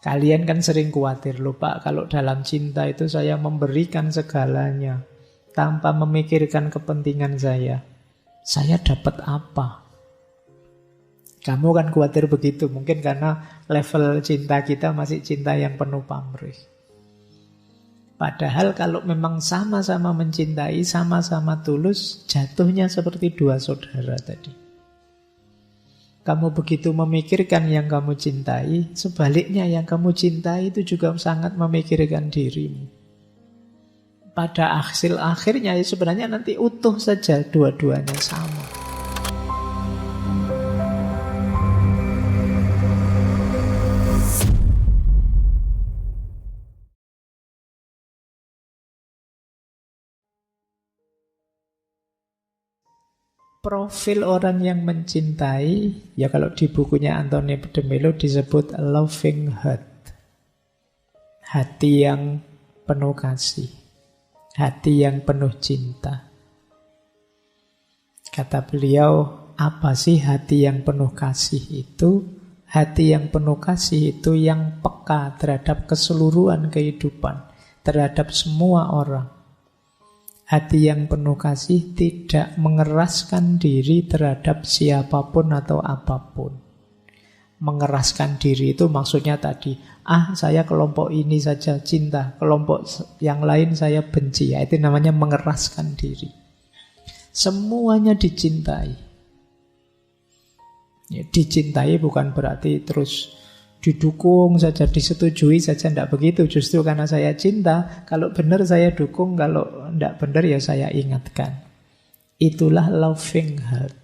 Kalian kan sering khawatir, loh Pak, kalau dalam cinta itu saya memberikan segalanya tanpa memikirkan kepentingan saya dapat apa? Kamu kan khawatir begitu, mungkin karena level cinta kita masih cinta yang penuh pamrih. Padahal kalau memang sama-sama mencintai, sama-sama tulus, jatuhnya seperti dua saudara tadi. Kamu begitu memikirkan yang kamu cintai, sebaliknya yang kamu cintai itu juga sangat memikirkan dirimu. Pada hasil akhirnya ya sebenarnya nanti utuh saja, dua-duanya sama. Profil orang yang mencintai, ya kalau di bukunya Anthony de Mello disebut loving heart. Hati yang penuh kasih. Hati yang penuh cinta. Kata beliau, apa sih hati yang penuh kasih itu? Hati yang penuh kasih itu yang peka terhadap keseluruhan kehidupan, terhadap semua orang. Hati yang penuh kasih tidak mengeraskan diri terhadap siapapun atau apapun. Mengeraskan diri itu maksudnya tadi, saya kelompok ini saja cinta, kelompok yang lain saya benci. Itu namanya mengeraskan diri. Semuanya dicintai. Ya, dicintai bukan berarti terus didukung saja, disetujui saja, tidak begitu. Justru karena saya cinta, kalau benar saya dukung, kalau tidak benar ya saya ingatkan. Itulah loving heart.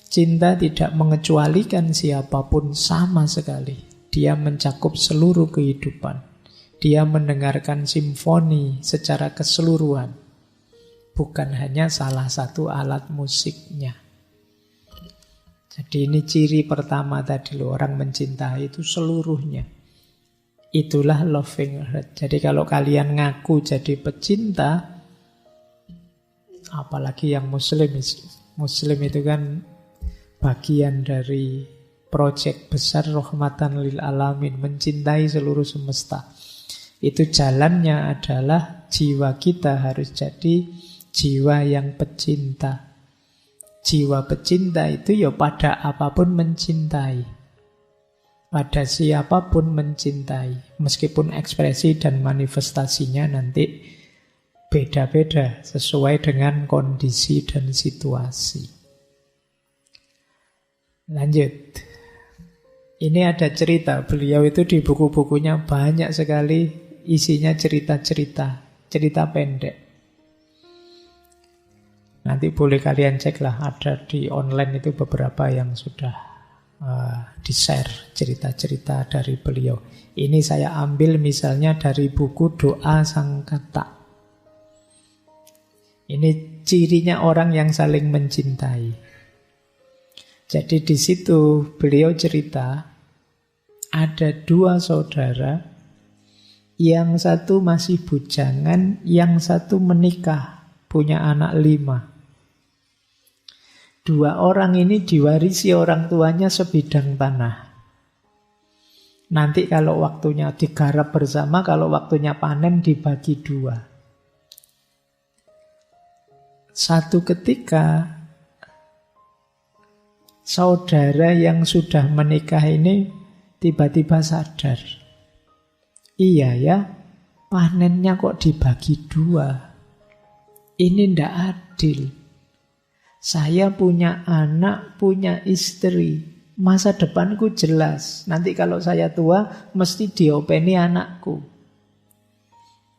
Cinta tidak mengecualikan siapapun sama sekali. Dia mencakup seluruh kehidupan. Dia mendengarkan simfoni secara keseluruhan. Bukan hanya salah satu alat musiknya. Jadi ini ciri pertama tadi loh, orang mencintai itu seluruhnya. Itulah loving heart. Jadi kalau kalian ngaku jadi pecinta, apalagi yang Muslim itu kan bagian dari proyek besar rahmatan lil alamin, mencintai seluruh semesta. Itu jalannya adalah jiwa kita harus jadi jiwa yang pecinta. Jiwa pecinta itu ya pada apapun mencintai. Pada siapapun mencintai. Meskipun ekspresi dan manifestasinya nanti beda-beda sesuai dengan kondisi dan situasi. Lanjut. Ini ada cerita. Beliau itu di buku-bukunya banyak sekali isinya cerita-cerita. Cerita pendek. Nanti boleh kalian cek lah, ada di online itu beberapa yang sudah di-share cerita-cerita dari beliau. Ini saya ambil misalnya dari buku Doa Sang Kata. Ini cirinya orang yang saling mencintai. Jadi di situ beliau cerita ada dua saudara, yang satu masih bujangan, yang satu menikah, punya anak 5. Dua orang ini diwarisi orang tuanya sebidang tanah. Nanti kalau waktunya digarap bersama, kalau waktunya panen dibagi 2. Satu ketika saudara yang sudah menikah ini tiba-tiba sadar. Iya ya, panennya kok dibagi 2. Ini ndak adil. Saya punya anak, punya istri. Masa depanku jelas. Nanti kalau saya tua, mesti diopeni anakku.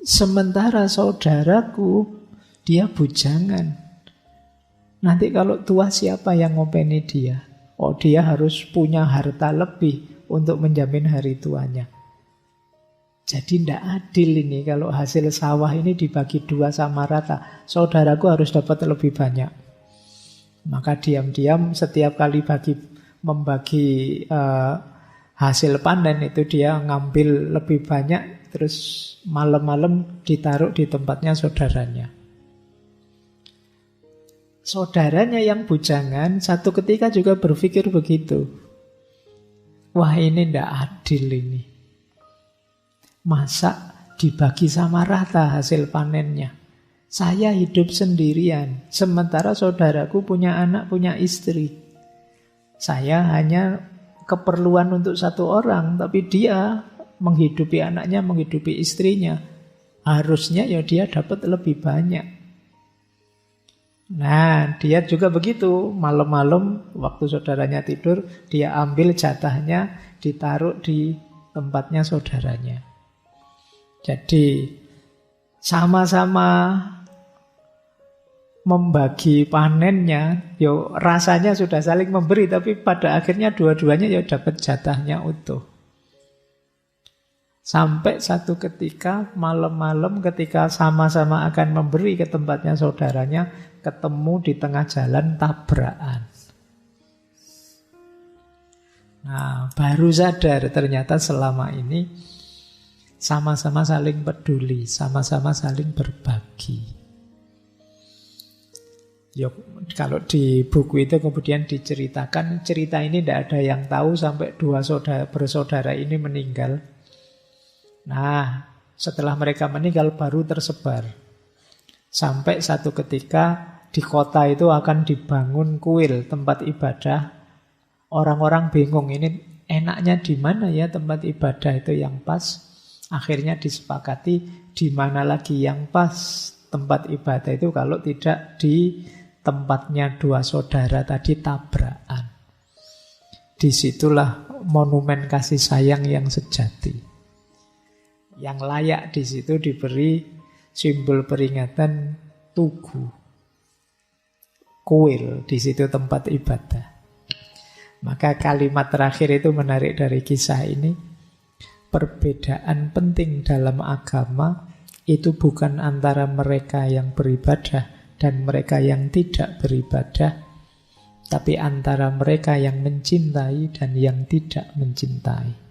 Sementara saudaraku, dia bujangan. Nanti kalau tua, siapa yang ngopeni dia? Oh, dia harus punya harta lebih untuk menjamin hari tuanya. Jadi tidak adil ini kalau hasil sawah ini dibagi 2 sama rata. Saudaraku harus dapat lebih banyak. Maka diam-diam setiap kali membagi hasil panen itu dia ngambil lebih banyak, terus malam-malam ditaruh di tempatnya saudaranya. Saudaranya yang bujangan satu ketika juga berpikir begitu. wah ini ndak adil ini. Masa dibagi sama rata hasil panennya? Saya hidup sendirian, sementara saudaraku punya anak, punya istri. Saya hanya keperluan untuk satu orang, tapi dia menghidupi anaknya, menghidupi istrinya. Harusnya ya dia dapat lebih banyak. Nah, dia juga begitu. Malam-malam waktu saudaranya tidur, dia ambil jatahnya, ditaruh di tempatnya saudaranya. Jadi sama-sama membagi panennya, yo rasanya sudah saling memberi, tapi pada akhirnya dua-duanya ya dapat jatahnya utuh. Sampai satu ketika malam-malam ketika sama-sama akan memberi ke tempatnya saudaranya, ketemu di tengah jalan tabrakan. Nah, baru sadar ternyata selama ini sama-sama saling peduli, sama-sama saling berbagi. Kalau di buku itu kemudian diceritakan, cerita ini tidak ada yang tahu sampai dua bersaudara ini meninggal. Nah, setelah mereka meninggal baru tersebar. Sampai satu ketika di kota itu akan dibangun kuil, tempat ibadah. Orang-orang bingung, ini enaknya di mana ya tempat ibadah itu yang pas? Akhirnya disepakati di mana lagi yang pas tempat ibadah itu kalau tidak di tempatnya dua saudara tadi tabrakan. Disitulah monumen kasih sayang yang sejati. Yang layak di situ diberi simbol peringatan tugu, kuil, di situ tempat ibadah. Maka kalimat terakhir itu menarik dari kisah ini. Perbedaan penting dalam agama itu bukan antara mereka yang beribadah dan mereka yang tidak beribadah, tapi antara mereka yang mencintai dan yang tidak mencintai.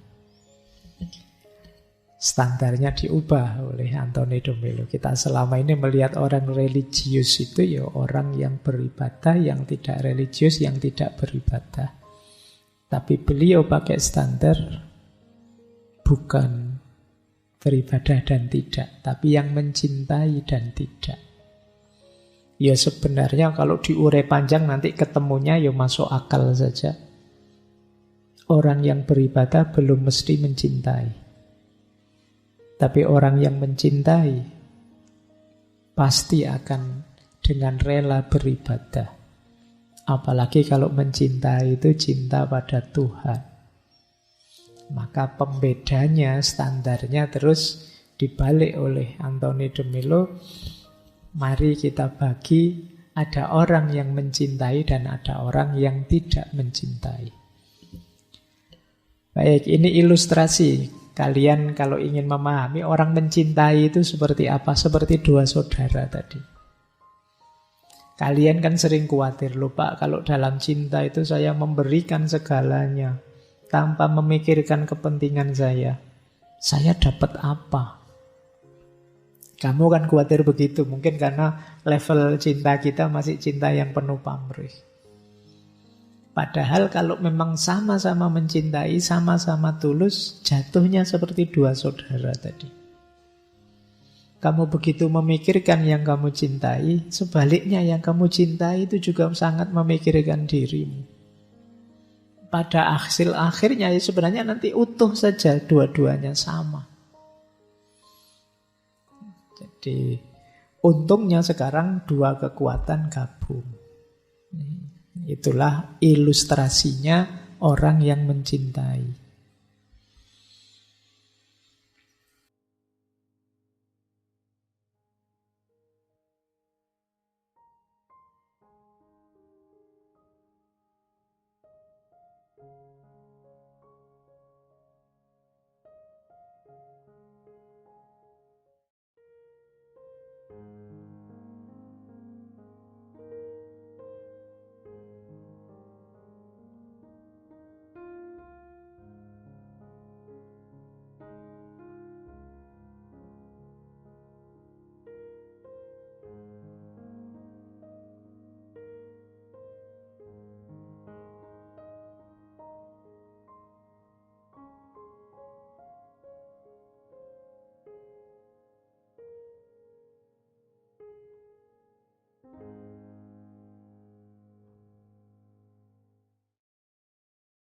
Standarnya diubah oleh Anthony DeMello. Kita selama ini melihat orang religius itu ya orang yang beribadah, yang tidak religius, yang tidak beribadah. Tapi beliau pakai standar bukan beribadah dan tidak, tapi yang mencintai dan tidak. Ya sebenarnya kalau diurai panjang nanti ketemunya ya masuk akal saja. Orang yang beribadah belum mesti mencintai. Tapi orang yang mencintai pasti akan dengan rela beribadah. Apalagi kalau mencintai itu cinta pada Tuhan. Maka pembedanya, standarnya terus dibalik oleh Anthony DeMello. Mari kita bagi, ada orang yang mencintai dan ada orang yang tidak mencintai. Baik, ini ilustrasi. Kalian kalau ingin memahami orang mencintai itu seperti apa? Seperti dua saudara tadi. Kalian kan sering khawatir, loh Pak, kalau dalam cinta itu saya memberikan segalanya tanpa memikirkan kepentingan saya dapat apa? Kamu kan khawatir begitu, mungkin karena level cinta kita masih cinta yang penuh pamrih. Padahal kalau memang sama-sama mencintai, sama-sama tulus, jatuhnya seperti dua saudara tadi. Kamu begitu memikirkan yang kamu cintai, sebaliknya yang kamu cintai itu juga sangat memikirkan dirimu. Pada hasil akhirnya ya sebenarnya nanti utuh saja, dua-duanya sama. Jadi untungnya sekarang dua kekuatan gabung. Itulah ilustrasinya orang yang mencintai.